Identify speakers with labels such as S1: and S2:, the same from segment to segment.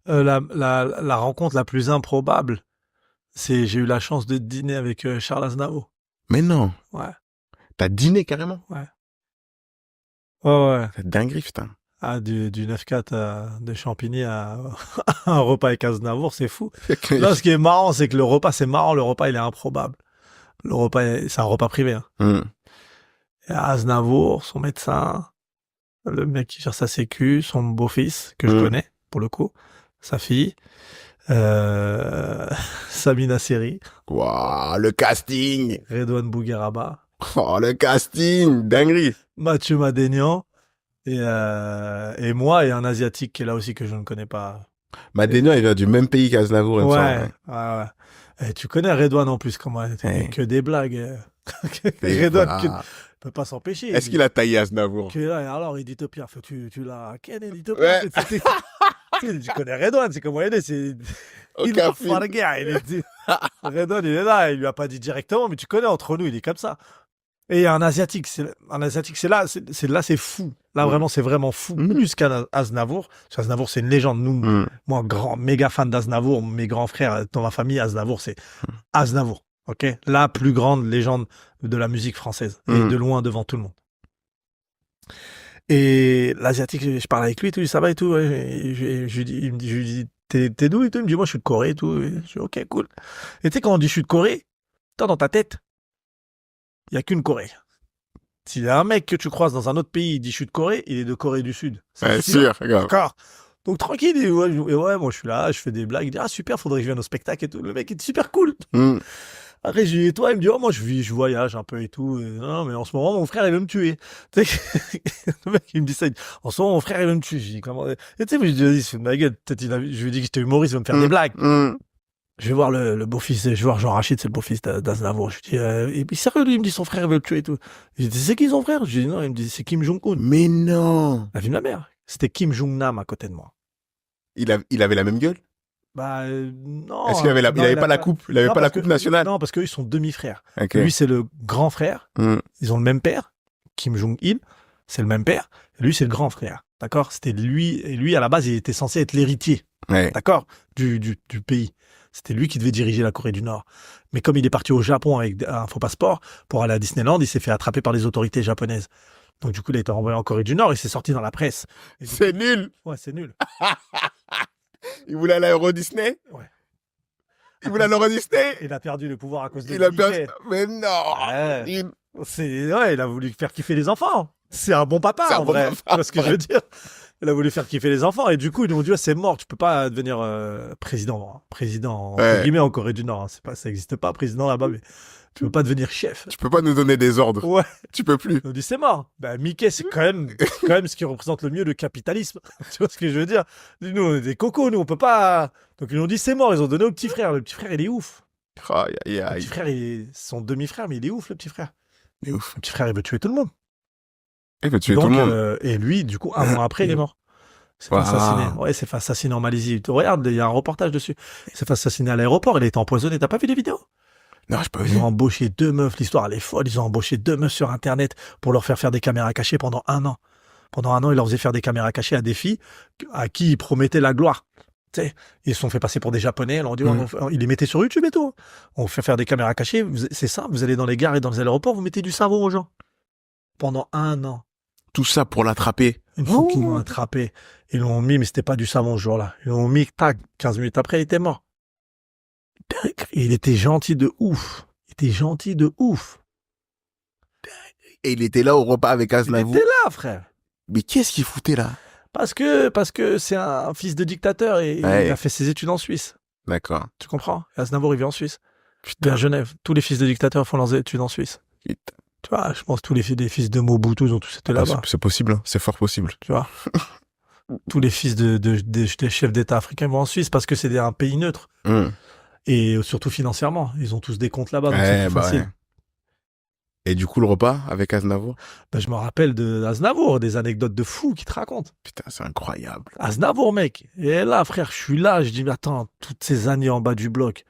S1: La rencontre la plus improbable, c'est j'ai eu la chance de dîner avec Charles Aznavour.
S2: Mais non.
S1: Ouais,
S2: T'as dîné carrément.
S1: ouais. Ouais, ouais.
S2: C'est dinguerie, putain.
S1: Ah, du 9-4 de Champigny à un repas avec Aznavour, c'est fou. Là, ce qui est marrant, c'est que le repas, c'est marrant, le repas, il est improbable. Le repas, c'est un repas privé. Hein.
S2: Hmm.
S1: Et Aznavour, son médecin, le mec qui gère sa sécu, son beau-fils, que je connais, pour le coup, sa fille, Samina Seri,
S2: Waouh, le casting.
S1: Redouane Bougueraba,
S2: Oh, le casting. Dinguerie.
S1: Mathieu Madénian, et moi, et un Asiatique qui est là aussi que je ne connais pas.
S2: Madénian, il vient du même pays qu'Aznavour, il me semble.
S1: Ouais, ouais, ouais. Et tu connais Redouane en plus, comment il fait que des blagues. Redouane peut pas s'empêcher.
S2: Est-ce qu'il a taillé Aznavour?
S1: Alors, il dit au pire, tu l'as. Quel est dit au
S2: Ouais.
S1: pire? Tu connais Redouane, c'est comment il est. Il
S2: Aucun
S1: a
S2: film.
S1: pas de guerre. Redouane, il est là, il lui a pas dit directement, mais tu connais, entre nous, il est comme ça. Et il y a un Asiatique, c'est là, c'est fou. Là, vraiment, c'est vraiment fou. Plus qu'Aznavour. Parce qu'Aznavour, c'est une légende. Moi, méga fan d'Aznavour, mes grands frères dans ma famille, Aznavour, c'est Aznavour. Ok, la plus grande légende de la musique française. Et de loin devant tout le monde. Et l'Asiatique, je parle avec lui et tout, ça va et tout. Il me dit, t'es d'où et tout? Il me dit, moi, je suis de Corée et tout. Et je dis, ok, cool. Et tu sais, quand on dit je suis de Corée, toi, dans ta tête, il n'y a qu'une Corée. S'il y a un mec que tu croises dans un autre pays, il dit je suis de Corée, il est de Corée du Sud.
S2: C'est sûr, grave.
S1: D'accord. Donc tranquille, ouais, moi je suis là, je fais des blagues, il dit ah super, faudrait que je vienne au spectacle et tout. Le mec est super cool. Après je dis et toi, il me dit oh moi je voyage un peu et tout. Et, non mais en ce moment mon frère il veut me tuer. Tu sais, le mec il me dit ça, il dit, en ce moment mon frère il veut me tuer. Je dis comment? Et tu sais, je lui dis vas-y, c'est de ma gueule. Peut-être je lui dis que j'étais humoriste, il va me faire des blagues. Je vais voir le beau-fils, je vais voir Jean-Rachid, c'est le beau-fils d'Aznavour. Je lui dis, et puis sérieux, lui, il me dit son frère veut le tuer et tout. Je lui dis, c'est qui son frère? Je lui dis, non, il me dit, c'est Kim Jong-un.
S2: Mais non.
S1: La vie de ma mère. C'était Kim Jong-nam à côté de moi.
S2: Il avait la même gueule?
S1: Bah, non.
S2: Est-ce qu'il avait il avait pas la coupe? Il avait pas la coupe nationale?
S1: Non, parce qu'eux, ils sont demi-frères.
S2: Okay.
S1: Lui, c'est le grand frère. Ils ont le même père. Kim Jong-il, c'est le même père. Lui, c'est le grand frère. D'accord? C'était lui, et lui, à la base, il était censé être l'héritier.
S2: Ouais.
S1: D'accord? Du pays. C'était lui qui devait diriger la Corée du Nord. Mais comme il est parti au Japon avec un faux passeport pour aller à Disneyland, il s'est fait attraper par les autorités japonaises. Donc du coup, il a été envoyé en Corée du Nord et c'est sorti dans la presse.
S2: C'est nul.
S1: Ouais, c'est nul.
S2: Il voulait aller à l'Euro Disney?
S1: Ouais.
S2: Il voulait aller à l'Euro Disney?
S1: Il a perdu le pouvoir à cause de
S2: Il a perdu. Mais non.
S1: Ouais. Il a voulu faire kiffer les enfants. C'est un bon papa, en vrai.
S2: Papa,
S1: tu vois ce que je veux dire? Il a voulu faire kiffer les enfants et du coup, ils nous ont dit, ouais, c'est mort, tu peux pas devenir président, entre guillemets, en Corée du Nord. Hein. Ça n'existe pas, président là-bas, mais tu peux pas devenir chef.
S2: Tu peux pas nous donner des ordres.
S1: Ouais.
S2: Tu peux plus.
S1: Ils ont dit, c'est mort. Ben, Mickey, c'est quand même ce qui représente le mieux le capitalisme. Tu vois ce que je veux dire? Nous, on est des cocos, nous, on peut pas. Donc, ils nous ont dit, c'est mort. Ils ont donné au petit frère. Le petit frère, il est ouf.
S2: Aïe, aïe, aïe.
S1: Le petit frère, il est son demi-frère, mais il est ouf, le petit frère.
S2: Il est ouf.
S1: Le petit frère, il veut tuer tout le monde.
S2: Il veut tuer tout le monde.
S1: Et lui, du coup, un mois après, il est mort. Il s'est fait assassiner. Ouais, il s'est fait assassiner en Malaisie. Regarde, il y a un reportage dessus. Il s'est fait assassiner à l'aéroport. Il a été empoisonné. T'as pas vu les vidéos?
S2: Non, j'ai pas vu.
S1: Ils ont embauché 2 meufs. L'histoire, elle est folle. Ils ont embauché 2 meufs sur Internet pour leur faire des caméras cachées pendant 1 an. Pendant 1 an, ils leur faisaient faire des caméras cachées à des filles à qui ils promettaient la gloire. Tu sais, ils se sont fait passer pour des Japonais. Alors on dit, ils les mettaient sur YouTube et tout. On fait faire des caméras cachées. C'est simple. Vous allez dans les gares et dans les aéroports, vous mettez du savon aux gens. Pendant 1 an.
S2: Tout ça pour l'attraper.
S1: Une fois qu'ils l'ont attrapé, ils l'ont mis, mais c'était pas du savon ce jour-là. Ils l'ont mis, tac, 15 minutes après, il était mort. Et il était gentil de ouf.
S2: Et il était là au repas avec Aznavour.
S1: Il était là, frère.
S2: Mais qu'est-ce qu'il foutait là?
S1: Parce que c'est un fils de dictateur et il a fait ses études en Suisse.
S2: D'accord.
S1: Tu comprends? Aznavour, il vit en Suisse.
S2: Putain.
S1: À Genève. Tous les fils de dictateurs font leurs études en Suisse.
S2: Putain.
S1: Tu vois, je pense que tous les fils de Mobutu, ils ont tous été là-bas.
S2: C'est possible, hein. C'est fort possible.
S1: Tu vois. Tous les fils des chefs d'État africains vont en Suisse parce que c'est un pays neutre. Et surtout financièrement. Ils ont tous des comptes là-bas, donc c'est plus facile. Ouais.
S2: Et du coup, le repas avec Aznavour?
S1: Je me rappelle d'Aznavour, des anecdotes de fou qu'il te raconte.
S2: Putain, c'est incroyable.
S1: Aznavour, mec. Et là, frère, je suis là, je dis, mais attends, toutes ces années en bas du bloc,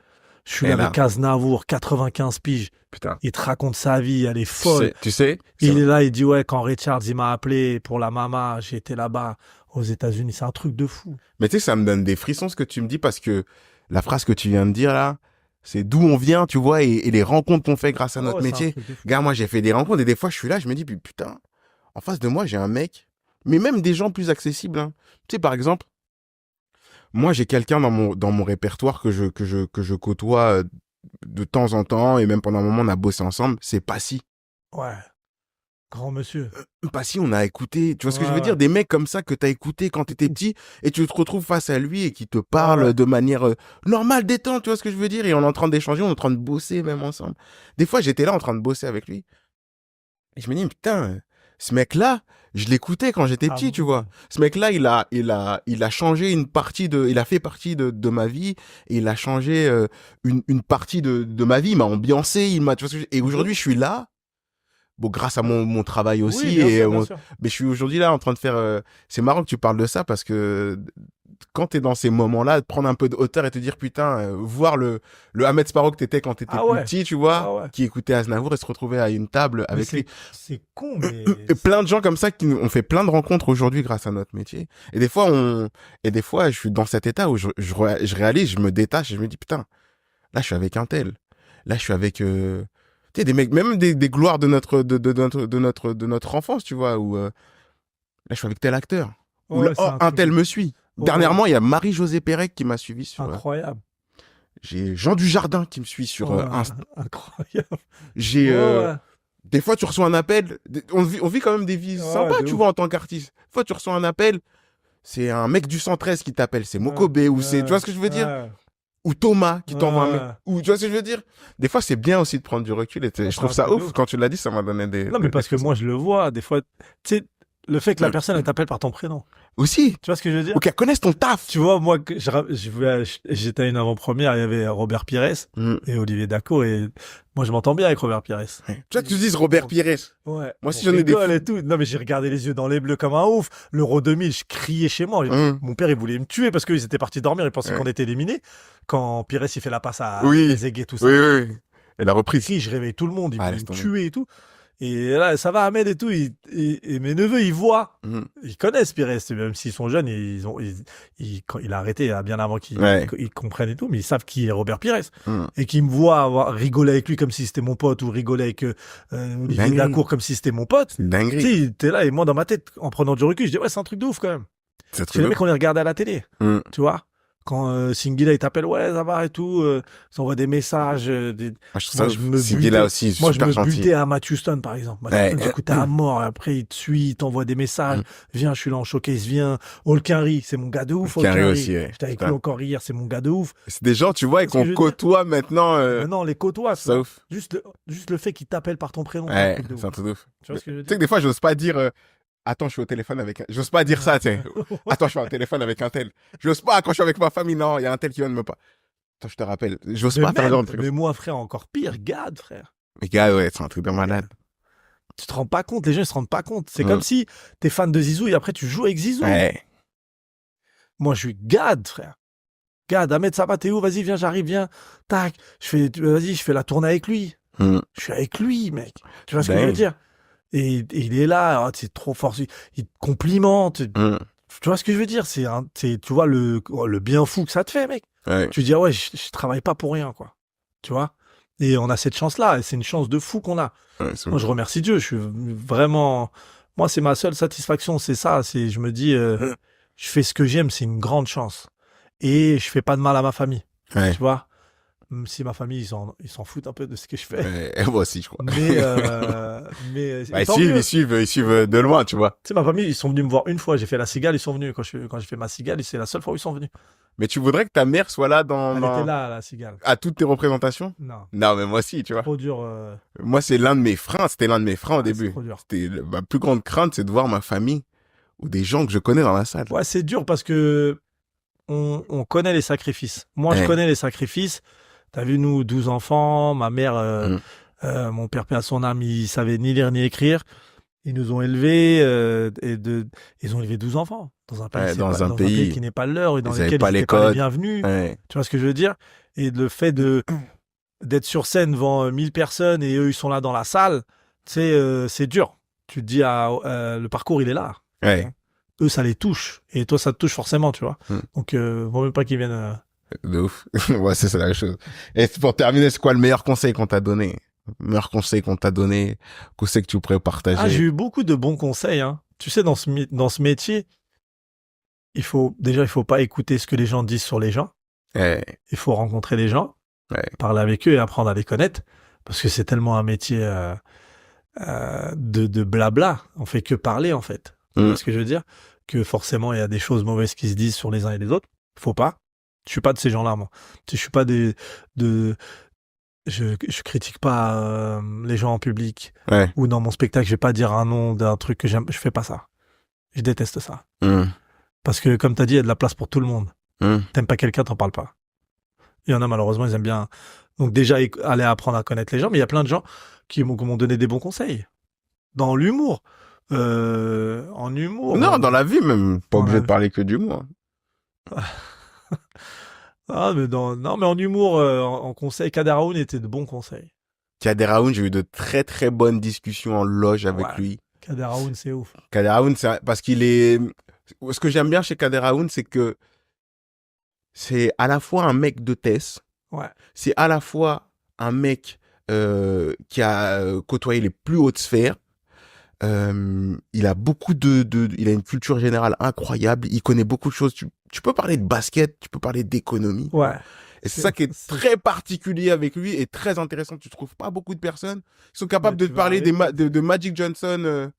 S1: Je suis
S2: Et
S1: là
S2: là.
S1: avec Aznavour, 95 piges.
S2: Putain.
S1: Il te raconte sa vie, elle est folle.
S2: Tu sais,
S1: Il est là, il dit ouais, quand Richards il m'a appelé pour la mama, j'ai été là-bas aux États-Unis. C'est un truc de fou.
S2: mais tu sais, ça me donne des frissons ce que tu me dis parce que la phrase que tu viens de dire là, c'est d'où on vient, tu vois, et les rencontres qu'on fait grâce à notre
S1: Ouais, c'est un
S2: métier.
S1: truc de fou.
S2: Gars, moi, j'ai fait des rencontres et des fois, je suis là, je me dis, putain, en face de moi, j'ai un mec, mais même des gens plus accessibles. Hein. Tu sais, par exemple, moi, j'ai quelqu'un dans mon répertoire que je côtoie de temps en temps et même pendant un moment, on a bossé ensemble. C'est Passy.
S1: Ouais. Grand monsieur.
S2: Passy, on a écouté, tu vois ce que je veux
S1: Ouais,
S2: dire?
S1: ouais.
S2: Des mecs comme ça que t'as écouté quand t'étais petit et tu te retrouves face à lui et qui te parle
S1: Ouais.
S2: de manière normale, détente, tu vois ce que je veux dire? Et on est en train d'échanger, on est en train de bosser même ensemble. Des fois, j'étais là en train de bosser avec lui. Et je me dis, putain, ce mec-là, je l'écoutais quand j'étais
S1: Ah
S2: petit, tu
S1: bon.
S2: vois. Ce mec-là, il a changé une partie il a fait partie de ma vie et il a changé une partie de ma vie, il m'a ambiancé, tu vois ce que et aujourd'hui, je suis là. Bon, grâce à mon travail aussi,
S1: Oui, bien
S2: et
S1: sûr, bien sûr.
S2: mais je suis aujourd'hui là en train de faire. C'est marrant que tu parles de ça parce que quand t'es dans ces moments-là, de prendre un peu de hauteur et te dire putain, voir le Ahmed Sparrow que t'étais quand t'étais
S1: Ah
S2: plus
S1: ouais.
S2: petit, tu vois,
S1: Ah ouais.
S2: qui écoutait Aznavour et se retrouvait à une table
S1: Mais
S2: avec lui.
S1: c'est con, mais
S2: Et plein de gens comme ça on fait plein de rencontres aujourd'hui grâce à notre métier. Et des fois, je suis dans cet état où je réalise, je me détache et je me dis putain, là je suis avec un tel, là je suis avec tu sais, des mecs, même des gloires de notre enfance, tu vois, où là je suis avec tel acteur, ou
S1: ouais,
S2: là,
S1: c'est
S2: oh,
S1: un
S2: un
S1: truc
S2: tel
S1: de
S2: me suit.
S1: Ouais,
S2: Dernièrement, il y a Marie-Josée Pérec qui m'a suivi sur.
S1: incroyable.
S2: J'ai Jean Dujardin qui me suit sur
S1: Ouais,
S2: Insta.
S1: incroyable.
S2: J'ai
S1: Ouais.
S2: des fois tu reçois un appel, on vit quand même des vies
S1: Ouais,
S2: sympas,
S1: de
S2: tu
S1: ouf.
S2: vois, en tant qu'artiste. Des fois tu reçois un appel, c'est un mec du 113 qui t'appelle, c'est Mokobe, ou c'est, tu vois ce que je veux dire?
S1: Ouais.
S2: Ou Thomas qui t'envoie un mail.
S1: Ouais.
S2: Ou tu vois ce que je veux dire? Des fois, c'est bien aussi de prendre du recul. Et je
S1: C'est
S2: trouve
S1: un
S2: ça
S1: truc de
S2: ouf.
S1: ouf.
S2: Quand tu l'as dit, ça m'a donné
S1: Non, mais parce que moi, je le vois, des fois, tu sais, le fait que la personne, elle t'appelle par ton prénom.
S2: Aussi.
S1: Tu vois ce que je veux dire?
S2: Ou qu'elle connaisse ton taf.
S1: Tu vois, moi, j'étais à une avant-première, il y avait Robert Pires
S2: Mm.
S1: et Olivier Daco, et moi, je m'entends bien avec Robert Pires.
S2: Tu vois, tu dises Robert Pires.
S1: Ouais.
S2: Moi aussi,
S1: On
S2: j'en ai des
S1: rigole
S2: fous.
S1: et tout. Non, mais j'ai regardé les yeux dans les bleus comme un ouf. L'Euro 2000, je criais chez moi.
S2: Mm.
S1: Mon père, il voulait me tuer parce qu'ils étaient partis dormir, ils pensaient
S2: Ouais.
S1: qu'on était éliminés. Quand Pires, il fait la passe à
S2: Oui.
S1: Trezeguet, tout ça.
S2: Oui, oui, oui. Et la reprise.
S1: Je réveille tout le monde, ils
S2: Ah,
S1: voulaient
S2: laisse
S1: me
S2: tomber.
S1: tuer et tout. Et là, ça va, Ahmed et tout. Et mes neveux, ils voient.
S2: Mm.
S1: Ils connaissent Pires, même s'ils sont jeunes, quand il a arrêté bien avant qu'ils
S2: Ouais.
S1: ils comprennent et tout, mais ils savent qui est Robert Pires.
S2: Mm.
S1: Et qu'ils me voient rigoler avec lui comme si c'était mon pote, ou rigoler avec Olivier
S2: Dinguerie.
S1: Dacour comme si c'était mon pote.
S2: C'est une dinguerie.
S1: Tu sais, t'es là, et moi, dans ma tête, en prenant du recul, je dis, ouais, c'est un truc de ouf quand même.
S2: C'est
S1: C'est les mecs qu'on les regardait à la télé,
S2: Mm.
S1: tu vois. Quand Singila, il t'appelle, ouais, ça va et tout, ils s'envoient des messages.
S2: Moi, je trouve
S1: Moi,
S2: ça
S1: je me
S2: Singila
S1: butais.
S2: aussi,
S1: Moi, je
S2: super
S1: me
S2: gentil.
S1: butais à Matt Houston, par exemple. Matt
S2: Ouais.
S1: Houston, j'écoutais à mort. Et après, il te suit, il t'envoie des messages. Viens, je suis là en showcase, viens. Holkinry, c'est mon gars de ouf.
S2: Holkinry
S1: Holkinry.
S2: aussi, ouais.
S1: J'étais avec
S2: Putain.
S1: lui encore hier, c'est mon gars de ouf.
S2: C'est des gens, tu vois, et
S1: C'est ce que je
S2: qu'on
S1: veux
S2: côtoie maintenant.
S1: Maintenant, les côtois,
S2: Ça ouf.
S1: juste le fait qu'il t'appelle par ton prénom, c'est un
S2: Ouais,
S1: truc de
S2: c'est un
S1: ouf.
S2: truc de ouf.
S1: Tu vois ce que je veux
S2: Tu sais
S1: dire?
S2: que des fois, j'ose pas dire attends, je suis au téléphone avec un. J'ose pas dire ça, tu sais. Attends, je suis au téléphone avec un tel. J'ose pas quand je suis avec ma famille, non, il y a un tel qui vient de me pas. Attends, je te rappelle. J'ose
S1: Mais
S2: pas faire
S1: même,
S2: genre de truc.
S1: mais moi, frère, encore pire, Gad, frère.
S2: Mais gars, ouais, c'est un truc de malade.
S1: Tu te rends pas compte, les gens ils se rendent pas compte. C'est
S2: Mm.
S1: comme si t'es fan de Zizou et après tu joues avec Zizou.
S2: Ouais.
S1: Moi, je suis Gad, frère. Gad, Ahmed, ça va, t'es où? Vas-y, viens, j'arrive, viens. Tac. Vas-y, je fais la tournée avec lui.
S2: Mm.
S1: Je suis avec lui, mec. Tu vois ce que je
S2: Dingue.
S1: veux dire? Et il est là, oh, c'est trop fort. Il te complimente.
S2: Mm.
S1: Tu vois ce que je veux dire? Tu vois le bien fou que ça te fait, mec.
S2: Ouais.
S1: Tu te dis, ah ouais, je travaille pas pour rien, quoi. Tu vois? Et on a cette chance-là, et c'est une chance de fou qu'on a.
S2: Ouais, c'est
S1: Moi, je remercie Dieu. Je suis vraiment. Moi, c'est ma seule satisfaction, c'est ça. Je me dis, je fais ce que j'aime, c'est une grande chance. Et je fais pas de mal à ma famille.
S2: Ouais.
S1: Tu vois? Même si ma famille, ils s'en foutent un peu de ce que je fais.
S2: Ouais, moi aussi, je crois.
S1: Mais
S2: Bah,
S1: tant mieux.
S2: ils suivent de loin, tu vois.
S1: Tu sais, ma famille, ils sont venus me voir une fois. J'ai fait la cigale, ils sont venus. Quand j'ai fait ma cigale, c'est la seule fois où ils sont venus.
S2: Mais tu voudrais que ta mère soit là dans,
S1: Elle était là, la cigale.
S2: à toutes tes représentations?
S1: Non,
S2: Non, mais moi aussi, tu vois.
S1: trop dur.
S2: Moi, c'est l'un de mes freins. C'était l'un de mes freins au
S1: C'est
S2: début.
S1: trop dur.
S2: Ma plus grande crainte, c'est de voir ma famille ou des gens que je connais dans la salle.
S1: Ouais, c'est dur parce que on connaît les sacrifices. Moi, je
S2: Ouais.
S1: connais les sacrifices. T'as vu, nous, 12 enfants, ma mère, mon père, paix à son âme, il savait ni lire ni écrire. Ils nous ont élevés ils ont élevé 12 enfants dans un pays,
S2: Ouais,
S1: dans un pays qui n'est pas le leur et dans
S2: ils avaient
S1: lequel
S2: pas
S1: ils
S2: les
S1: n'étaient pas les
S2: codes.
S1: bienvenus.
S2: Ouais.
S1: Tu vois ce que je veux dire? Et le fait d'être sur scène devant 1000 personnes et eux, ils sont là dans la salle, tu sais, c'est dur. Tu te dis, le parcours, il est là.
S2: Ouais.
S1: Eux, ça les touche. Et toi, ça te touche forcément, tu vois. Donc, vaut même pas qu'ils viennent...
S2: De ouf. Ouais, c'est la chose. Et pour terminer, c'est quoi le meilleur conseil qu'on t'a donné? Le meilleur conseil qu'on t'a donné, conseil que tu pourrais partager?
S1: Ah, j'ai eu beaucoup de bons conseils, hein. Tu sais, dans ce métier, il faut pas écouter ce que les gens disent sur les gens.
S2: Ouais.
S1: Il faut rencontrer les gens,
S2: Ouais.
S1: parler avec eux et apprendre à les connaître. Parce que c'est tellement un métier de blabla. On fait que parler, en fait. Tu vois ce que je veux dire? Que forcément, il y a des choses mauvaises qui se disent sur les uns et les autres. Faut pas. Je suis pas de ces gens-là, moi. Je suis pas je critique pas les gens en public.
S2: Ouais.
S1: Ou dans mon spectacle, je vais pas dire un nom d'un truc que j'aime. Je fais pas ça. Je déteste ça. Parce que, comme t'as dit, il y a de la place pour tout le monde. T'aimes pas quelqu'un, t'en parles pas. Il y en a, malheureusement, ils aiment bien. Donc, déjà, aller apprendre à connaître les gens. Mais il y a plein de gens qui m'ont donné des bons conseils. Dans l'humour. En humour.
S2: Non, dans la vie même. Pas obligé de parler que d'humour.
S1: Ah, mais non, mais en humour, en conseil, Kader Aoun était de bons conseils.
S2: Kader Aoun, j'ai eu de très très bonnes discussions en loge avec lui.
S1: Kader Aoun, c'est ouf.
S2: Kader Aoun, parce qu'il est... Ce que j'aime bien chez Kader Aoun, c'est que c'est à la fois un mec de Tess.
S1: Ouais.
S2: C'est à la fois un mec qui a côtoyé les plus hautes sphères. Il a beaucoup il a une culture générale incroyable. Il connaît beaucoup de choses. Tu peux parler de basket, tu peux parler d'économie.
S1: Ouais.
S2: Et c'est ça qui est très particulier avec lui et très intéressant. Tu trouves pas beaucoup de personnes qui sont capables de te parler de Magic Johnson.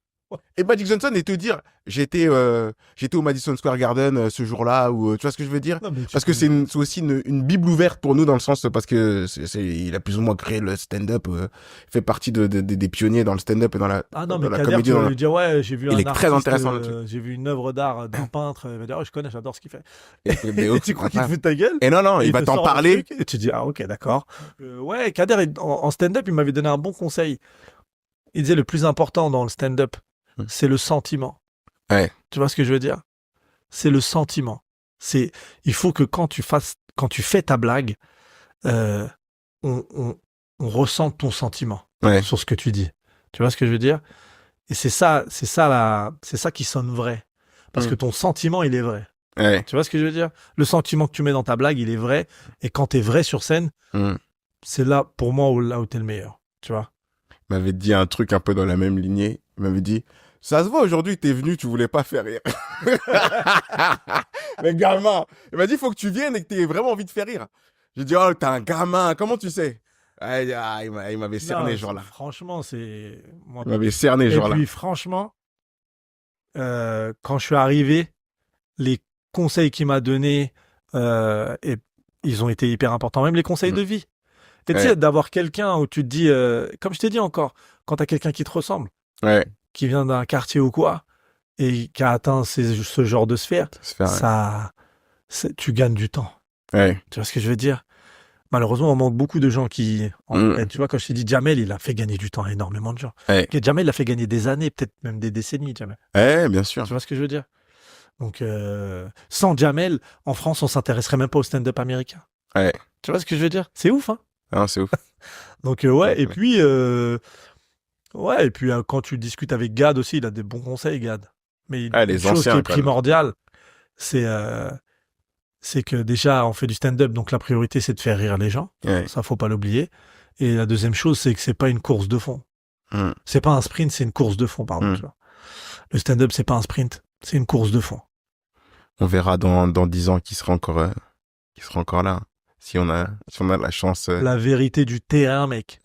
S2: Et Magic Johnson et te dire, j'étais au Madison Square Garden ce jour-là, ou tu vois ce que je veux dire?
S1: Non,
S2: parce que c'est aussi une bible ouverte pour nous dans le sens parce que il a plus ou moins créé le stand-up, fait partie des pionniers dans le stand-up et dans la comédie.
S1: Tu vas lui dire, ouais, j'ai vu
S2: il
S1: un
S2: est
S1: artiste,
S2: très intéressant là-dessus.
S1: J'ai vu une œuvre d'art d'un peintre. Il va dire, oh, je connais, j'adore ce qu'il fait.
S2: Et
S1: tu crois qu'il te fout de ta gueule?
S2: Et non, il va t'en parler.
S1: Et tu dis, ah ok, d'accord. Ouais, Kader, en stand-up, il m'avait donné un bon conseil. Il disait, le plus important dans le stand-up, c'est le sentiment.
S2: Ouais.
S1: Tu vois ce que je veux dire? C'est le sentiment. Il faut que quand tu fais ta blague, on ressente ton sentiment sur ce que tu dis. Tu vois ce que je veux dire? Et c'est ça qui sonne vrai. Parce que ton sentiment, il est vrai.
S2: Ouais.
S1: Tu vois ce que je veux dire? Le sentiment que tu mets dans ta blague, il est vrai. Et quand t'es vrai sur scène, c'est là, pour moi, là où t'es le meilleur. Tu vois?
S2: Il m'avait dit un truc un peu dans la même lignée. Il m'avait dit, ça se voit aujourd'hui, t'es venu, tu voulais pas faire rire. Mais gamin, il m'a dit, faut que tu viennes et que t'aies vraiment envie de faire rire. J'ai dit, oh, t'es un gamin, comment tu sais? Il m'avait cerné, ce jour-là.
S1: Franchement, c'est...
S2: Il m'avait cerné, ce jour-là.
S1: Et puis, franchement, quand je suis arrivé, les conseils qu'il m'a donnés, ils ont été hyper importants. Même les conseils de vie. Et tu sais, d'avoir quelqu'un où tu te dis, comme je t'ai dit encore, quand t'as quelqu'un qui te ressemble, qui vient d'un quartier ou quoi, et qui a atteint ce genre de sphère, tu gagnes du temps.
S2: Ouais.
S1: Tu vois ce que je veux dire? Malheureusement, on manque beaucoup de gens qui... Tu vois, quand je t'ai dit Jamel, il a fait gagner du temps à énormément de gens. Jamel, il a fait gagner des années, peut-être même des décennies, Jamel.
S2: Bien sûr.
S1: Tu vois ce que je veux dire? Donc, sans Jamel, en France, on s'intéresserait même pas au stand-up américain. Tu vois ce que je veux dire? C'est ouf, hein?
S2: Non, c'est ouf.
S1: Donc, et puis... quand tu discutes avec Gad aussi, il a des bons conseils, Gad. Mais une chose qui est primordiale, c'est que déjà, on fait du stand-up, donc la priorité, c'est de faire rire les gens. Ça, faut pas l'oublier. Et la deuxième chose, c'est que c'est pas une course de fond. C'est pas un sprint, c'est une course de fond, pardon. Tu vois. Le stand-up, c'est pas un sprint, c'est une course de fond.
S2: On verra dans 10 ans qui sera encore là. Si on a la chance.
S1: La vérité du terrain, mec.